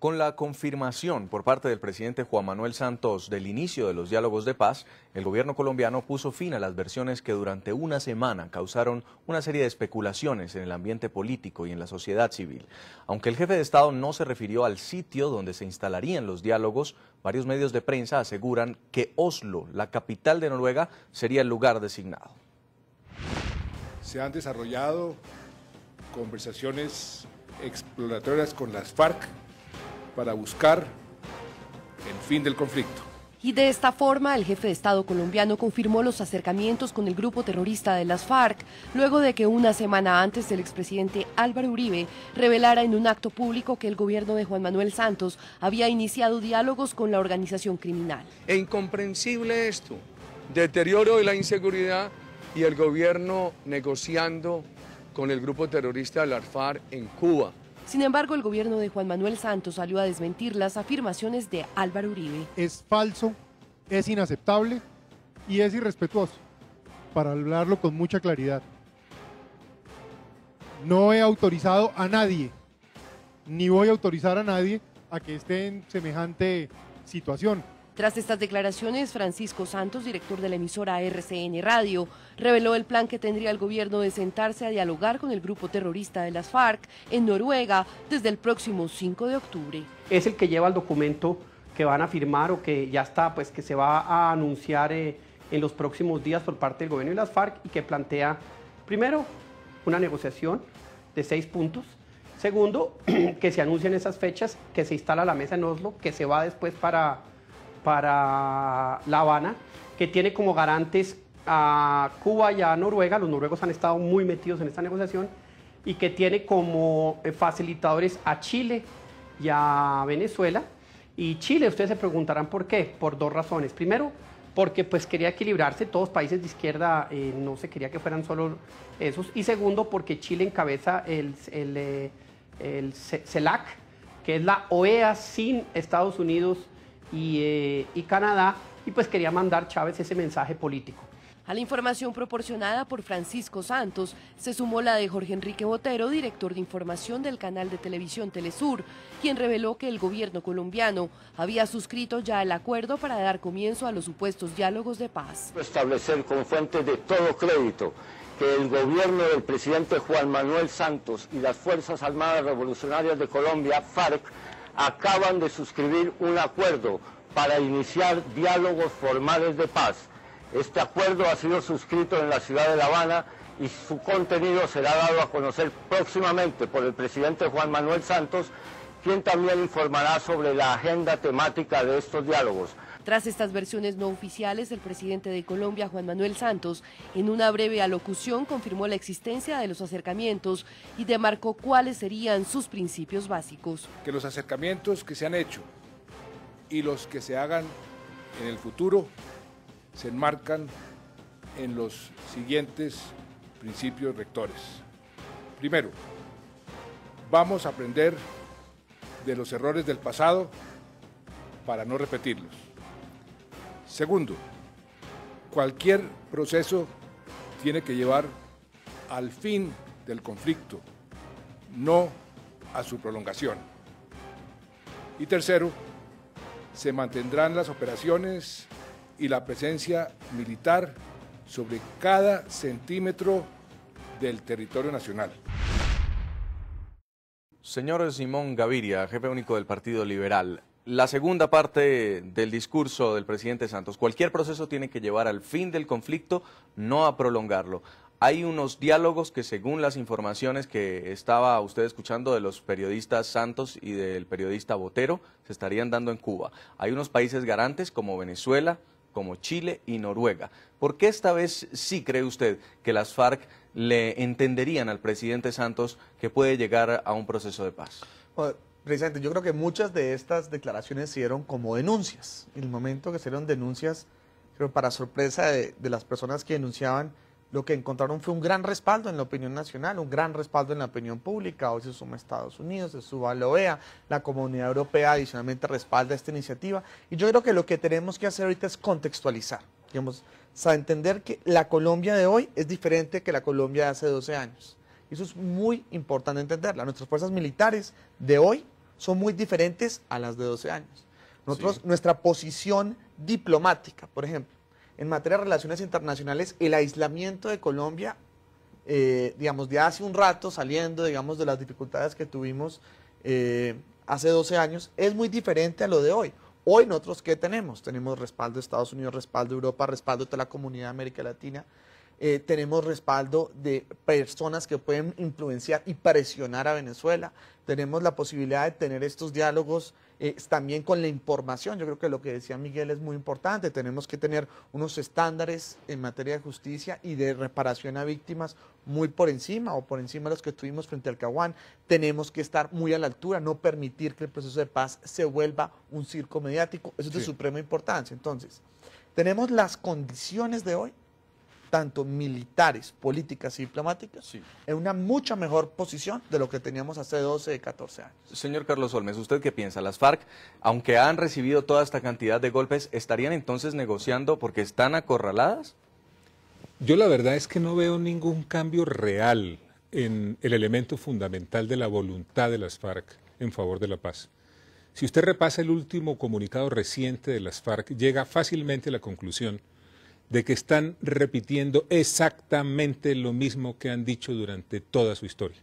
Con la confirmación por parte del presidente Juan Manuel Santos del inicio de los diálogos de paz, el gobierno colombiano puso fin a las versiones que durante una semana causaron una serie de especulaciones en el ambiente político y en la sociedad civil. Aunque el jefe de Estado no se refirió al sitio donde se instalarían los diálogos, varios medios de prensa aseguran que Oslo, la capital de Noruega, sería el lugar designado. Se han desarrollado conversaciones exploratorias con las FARC para buscar el fin del conflicto. Y de esta forma, el jefe de Estado colombiano confirmó los acercamientos con el grupo terrorista de las FARC, luego de que una semana antes el expresidente Álvaro Uribe revelara en un acto público que el gobierno de Juan Manuel Santos había iniciado diálogos con la organización criminal. Es incomprensible esto, deterioro de la inseguridad y el gobierno negociando con el grupo terrorista de las FARC en Cuba. Sin embargo, el gobierno de Juan Manuel Santos salió a desmentir las afirmaciones de Álvaro Uribe. Es falso, es inaceptable y es irrespetuoso, para hablarlo con mucha claridad. No he autorizado a nadie, ni voy a autorizar a nadie a que esté en semejante situación. Tras estas declaraciones, Francisco Santos, director de la emisora RCN Radio, reveló el plan que tendría el gobierno de sentarse a dialogar con el grupo terrorista de las FARC en Noruega desde el próximo 5 de octubre. Es el que lleva el documento que van a firmar o que ya está, pues que se va a anunciar en los próximos días por parte del gobierno y las FARC y que plantea, primero, una negociación de 6 puntos. Segundo, que se anuncien esas fechas, que se instala la mesa en Oslo, que se va después para La Habana, que tiene como garantes a Cuba y a Noruega. Los noruegos han estado muy metidos en esta negociación, y que tiene como facilitadores a Chile y a Venezuela. Y Chile, ustedes se preguntarán por qué, por 2 razones. Primero, porque pues quería equilibrarse, todos países de izquierda no se quería que fueran solo esos. Y segundo, porque Chile encabeza el CELAC, que es la OEA sin Estados Unidos y Canadá, y pues quería mandar Chávez ese mensaje político. A la información proporcionada por Francisco Santos se sumó la de Jorge Enrique Botero, director de información del canal de televisión Telesur, quien reveló que el gobierno colombiano había suscrito ya el acuerdo para dar comienzo a los supuestos diálogos de paz. Establecer con fuentes de todo crédito que el gobierno del presidente Juan Manuel Santos y las Fuerzas Armadas Revolucionarias de Colombia, FARC, acaban de suscribir un acuerdo para iniciar diálogos formales de paz. Este acuerdo ha sido suscrito en la ciudad de La Habana y su contenido será dado a conocer próximamente por el presidente Juan Manuel Santos, quien también informará sobre la agenda temática de estos diálogos. Tras estas versiones no oficiales, el presidente de Colombia, Juan Manuel Santos, en una breve alocución confirmó la existencia de los acercamientos y demarcó cuáles serían sus principios básicos. Que los acercamientos que se han hecho y los que se hagan en el futuro se enmarcan en los siguientes principios rectores. Primero, vamos a aprender de los errores del pasado para no repetirlos. Segundo, cualquier proceso tiene que llevar al fin del conflicto, no a su prolongación. Y tercero, se mantendrán las operaciones y la presencia militar sobre cada centímetro del territorio nacional. Señor Simón Gaviria, jefe único del Partido Liberal, la segunda parte del discurso del presidente Santos: cualquier proceso tiene que llevar al fin del conflicto, no a prolongarlo. Hay unos diálogos que, según las informaciones que estaba usted escuchando de los periodistas Santos y del periodista Botero, se estarían dando en Cuba. Hay unos países garantes como Venezuela, como Chile y Noruega. ¿Por qué esta vez sí cree usted que las FARC le entenderían al presidente Santos que puede llegar a un proceso de paz? Bueno, presidente, yo creo que muchas de estas declaraciones se dieron como denuncias. En el momento que se dieron denuncias, creo para sorpresa de las personas que denunciaban, lo que encontraron fue un gran respaldo en la opinión nacional, un gran respaldo en la opinión pública. Hoy se suma Estados Unidos, se suma la OEA, la Comunidad Europea adicionalmente respalda esta iniciativa. Y yo creo que lo que tenemos que hacer ahorita es contextualizar, digamos, entender que la Colombia de hoy es diferente que la Colombia de hace 12 años. Eso es muy importante entenderla. Nuestras fuerzas militares de hoy son muy diferentes a las de 12 años. Nosotros, nuestra posición diplomática, por ejemplo, en materia de relaciones internacionales, el aislamiento de Colombia, digamos, de hace un rato, saliendo, digamos, de las dificultades que tuvimos hace 12 años, es muy diferente a lo de hoy. Hoy nosotros, ¿qué tenemos? Tenemos respaldo de Estados Unidos, respaldo de Europa, respaldo de toda la comunidad de América Latina. Tenemos respaldo de personas que pueden influenciar y presionar a Venezuela. Tenemos la posibilidad de tener estos diálogos también con la información. Yo creo que lo que decía Miguel es muy importante. Tenemos que tener unos estándares en materia de justicia y de reparación a víctimas muy por encima o por encima de los que tuvimos frente al Caguán. Tenemos que estar muy a la altura, no permitir que el proceso de paz se vuelva un circo mediático. Eso es de suprema importancia. Entonces, tenemos las condiciones de hoy, tanto militares, políticas y diplomáticas, en una mucha mejor posición de lo que teníamos hace 12, 14 años. Señor Carlos Holmes, ¿usted qué piensa? ¿Las FARC, aunque han recibido toda esta cantidad de golpes, estarían entonces negociando porque están acorraladas? Yo la verdad es que no veo ningún cambio real en el elemento fundamental de la voluntad de las FARC en favor de la paz. Si usted repasa el último comunicado reciente de las FARC, llega fácilmente a la conclusión de que están repitiendo exactamente lo mismo que han dicho durante toda su historia.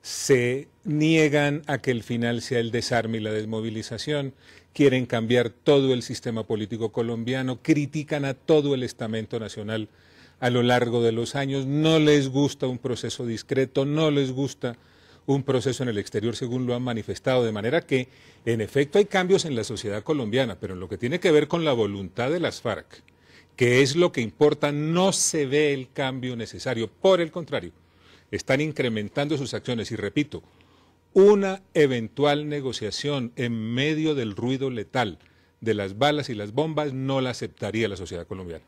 Se niegan a que el final sea el desarme y la desmovilización, quieren cambiar todo el sistema político colombiano, critican a todo el estamento nacional a lo largo de los años, no les gusta un proceso discreto, no les gusta un proceso en el exterior según lo han manifestado, de manera que en efecto hay cambios en la sociedad colombiana, pero en lo que tiene que ver con la voluntad de las FARC, que es lo que importa, no se ve el cambio necesario. Por el contrario, están incrementando sus acciones y repito, una eventual negociación en medio del ruido letal de las balas y las bombas no la aceptaría la sociedad colombiana.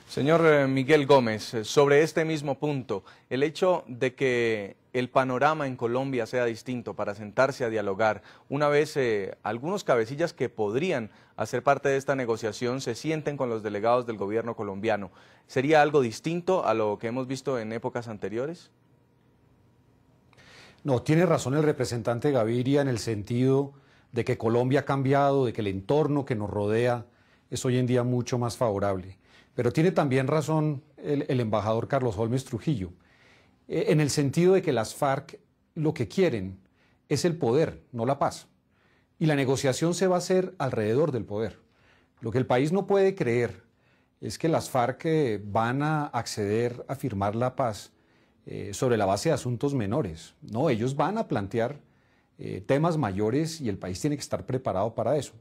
Señor Miguel Gómez, sobre este mismo punto, el hecho de que el panorama en Colombia sea distinto para sentarse a dialogar, una vez algunos cabecillas que podrían hacer parte de esta negociación se sienten con los delegados del gobierno colombiano, ¿sería algo distinto a lo que hemos visto en épocas anteriores? No, tiene razón el representante Gaviria en el sentido de que Colombia ha cambiado, de que el entorno que nos rodea es hoy en día mucho más favorable. Pero tiene también razón el embajador Carlos Holmes Trujillo, en el sentido de que las FARC lo que quieren es el poder, no la paz. Y la negociación se va a hacer alrededor del poder. Lo que el país no puede creer es que las FARC van a acceder a firmar la paz sobre la base de asuntos menores. No, ellos van a plantear temas mayores y el país tiene que estar preparado para eso.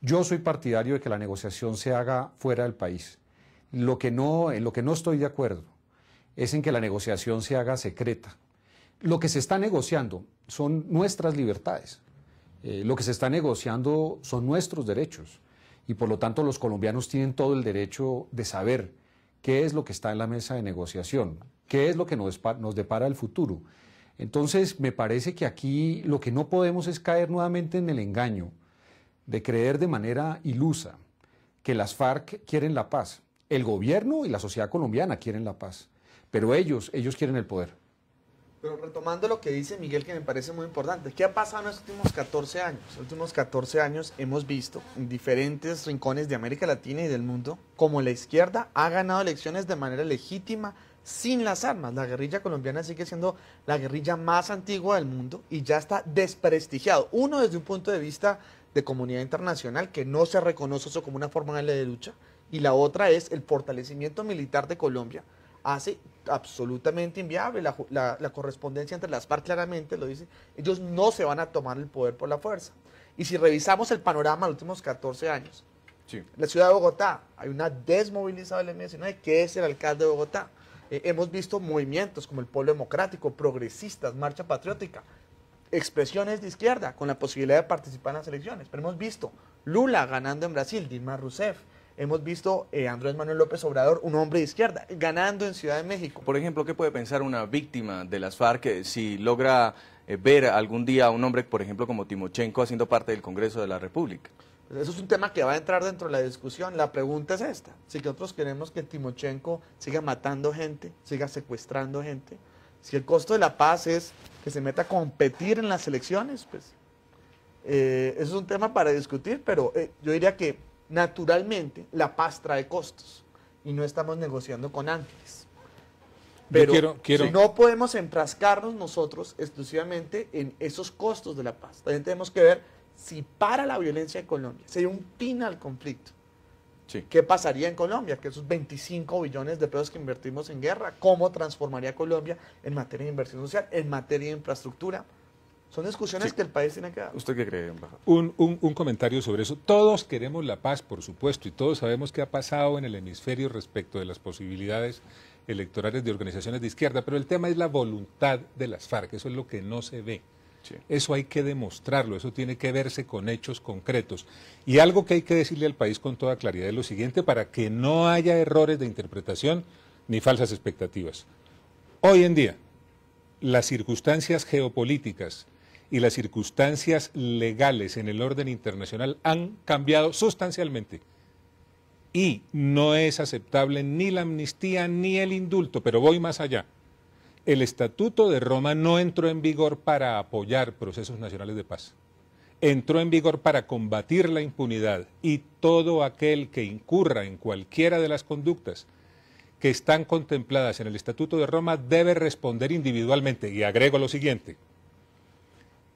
Yo soy partidario de que la negociación se haga fuera del país. En lo que no estoy de acuerdo es en que la negociación se haga secreta. Lo que se está negociando son nuestras libertades. Lo que se está negociando son nuestros derechos. Y por lo tanto los colombianos tienen todo el derecho de saber qué es lo que está en la mesa de negociación, qué es lo que nos depara el futuro. Entonces me parece que aquí lo que no podemos es caer nuevamente en el engaño de creer de manera ilusa que las FARC quieren la paz. El gobierno y la sociedad colombiana quieren la paz, pero ellos quieren el poder. Pero retomando lo que dice Miguel, que me parece muy importante, ¿qué ha pasado en los últimos 14 años? En los últimos 14 años hemos visto en diferentes rincones de América Latina y del mundo cómo la izquierda ha ganado elecciones de manera legítima, sin las armas. La guerrilla colombiana sigue siendo la guerrilla más antigua del mundo y ya está desprestigiado. Uno, desde un punto de vista de comunidad internacional, que no se reconoce eso como una forma de lucha, y la otra es el fortalecimiento militar de Colombia. Hace absolutamente inviable la correspondencia entre las FARC, claramente lo dice, ellos no se van a tomar el poder por la fuerza. Y si revisamos el panorama de los últimos 14 años, la ciudad de Bogotá, hay una desmovilización del M19, que es el alcalde de Bogotá. Hemos visto movimientos como el Polo Democrático, progresistas, Marcha Patriótica, expresiones de izquierda con la posibilidad de participar en las elecciones. Pero hemos visto Lula ganando en Brasil, Dilma Rousseff. Hemos visto Andrés Manuel López Obrador, un hombre de izquierda, ganando en Ciudad de México. Por ejemplo, ¿qué puede pensar una víctima de las FARC si logra ver algún día a un hombre, por ejemplo, como Timochenko, haciendo parte del Congreso de la República? Eso es un tema que va a entrar dentro de la discusión. La pregunta es esta: si nosotros queremos que Timochenko siga matando gente, siga secuestrando gente, Si el costo de la paz es que se meta a competir en las elecciones, pues eso es un tema para discutir, pero yo diría que naturalmente la paz trae costos y no estamos negociando con ángeles. Pero si no podemos enfrascarnos nosotros exclusivamente en esos costos de la paz. También tenemos que ver si para la violencia en Colombia, si hay un fin al conflicto. Sí. ¿Qué pasaría en Colombia? Que esos 25 billones de pesos que invertimos en guerra, ¿cómo transformaría Colombia en materia de inversión social, en materia de infraestructura? Son discusiones que el país tiene que dar. ¿Usted qué cree, embajador? Un comentario sobre eso. Todos queremos la paz, por supuesto, y todos sabemos qué ha pasado en el hemisferio respecto de las posibilidades electorales de organizaciones de izquierda, pero el tema es la voluntad de las FARC, eso es lo que no se ve. Sí. Eso hay que demostrarlo, eso tiene que verse con hechos concretos. Y algo que hay que decirle al país con toda claridad es lo siguiente, para que no haya errores de interpretación ni falsas expectativas. Hoy en día, las circunstancias geopolíticas y las circunstancias legales en el orden internacional han cambiado sustancialmente. Y no es aceptable ni la amnistía ni el indulto, pero voy más allá. El Estatuto de Roma no entró en vigor para apoyar procesos nacionales de paz. Entró en vigor para combatir la impunidad y todo aquel que incurra en cualquiera de las conductas que están contempladas en el Estatuto de Roma debe responder individualmente. Y agrego lo siguiente,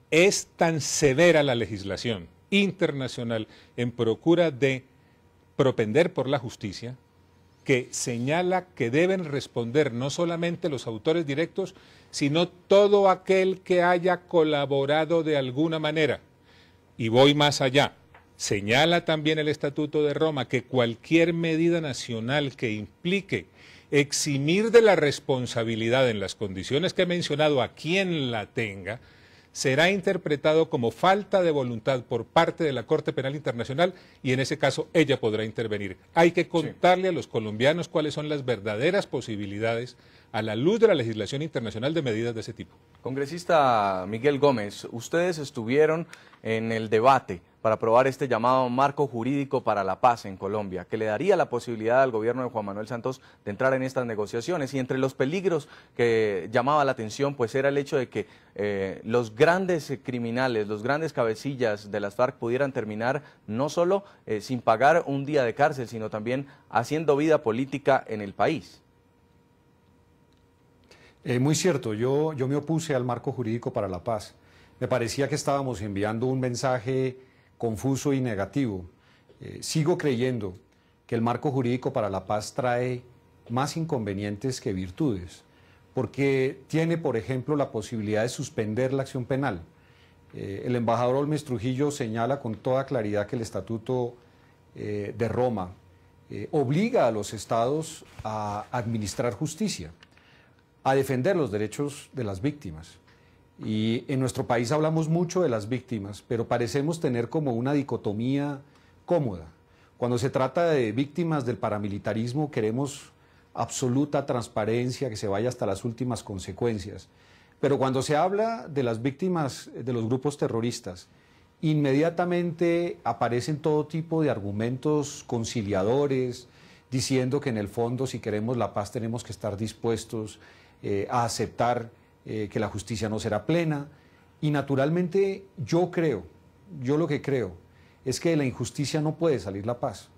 es tan severa la legislación internacional en procura de propender por la justicia, que señala que deben responder no solamente los autores directos, sino todo aquel que haya colaborado de alguna manera. Y voy más allá. Señala también el Estatuto de Roma que cualquier medida nacional que implique eximir de la responsabilidad en las condiciones que he mencionado a quien la tenga, será interpretado como falta de voluntad por parte de la Corte Penal Internacional y en ese caso ella podrá intervenir. Hay que contarle a los colombianos cuáles son las verdaderas posibilidades a la luz de la legislación internacional de medidas de ese tipo. Congresista Miguel Gómez, ustedes estuvieron en el debate para aprobar este llamado marco jurídico para la paz en Colombia, que le daría la posibilidad al gobierno de Juan Manuel Santos de entrar en estas negociaciones. Y entre los peligros que llamaba la atención, pues era el hecho de que los grandes criminales, los grandes cabecillas de las FARC pudieran terminar no solo sin pagar un día de cárcel, sino también haciendo vida política en el país. Muy cierto, yo me opuse al marco jurídico para la paz. Me parecía que estábamos enviando un mensaje confuso y negativo. Sigo creyendo que el marco jurídico para la paz trae más inconvenientes que virtudes, porque tiene, por ejemplo, la posibilidad de suspender la acción penal. El embajador Olmes Trujillo señala con toda claridad que el Estatuto de Roma obliga a los estados a administrar justicia, a defender los derechos de las víctimas. Y en nuestro país hablamos mucho de las víctimas, pero parecemos tener como una dicotomía cómoda. Cuando se trata de víctimas del paramilitarismo queremos absoluta transparencia, que se vaya hasta las últimas consecuencias. Pero cuando se habla de las víctimas de los grupos terroristas, inmediatamente aparecen todo tipo de argumentos conciliadores, diciendo que en el fondo si queremos la paz tenemos que estar dispuestos a aceptar que la justicia no será plena, y naturalmente yo lo que creo es que de la injusticia no puede salir la paz.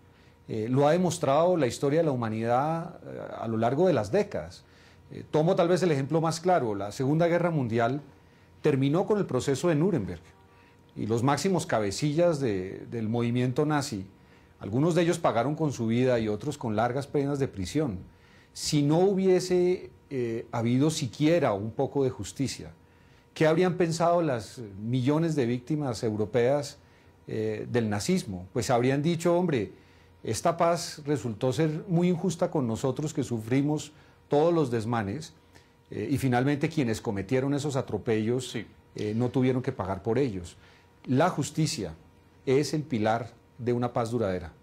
Lo ha demostrado la historia de la humanidad a lo largo de las décadas. Tomo tal vez el ejemplo más claro, la Segunda Guerra Mundial terminó con el proceso de Nuremberg, y los máximos cabecillas del movimiento nazi, algunos de ellos pagaron con su vida y otros con largas penas de prisión. Si no hubiese habido siquiera un poco de justicia, ¿qué habrían pensado las millones de víctimas europeas del nazismo? Pues habrían dicho, hombre, esta paz resultó ser muy injusta con nosotros que sufrimos todos los desmanes y finalmente quienes cometieron esos atropellos no tuvieron que pagar por ellos. La justicia es el pilar de una paz duradera.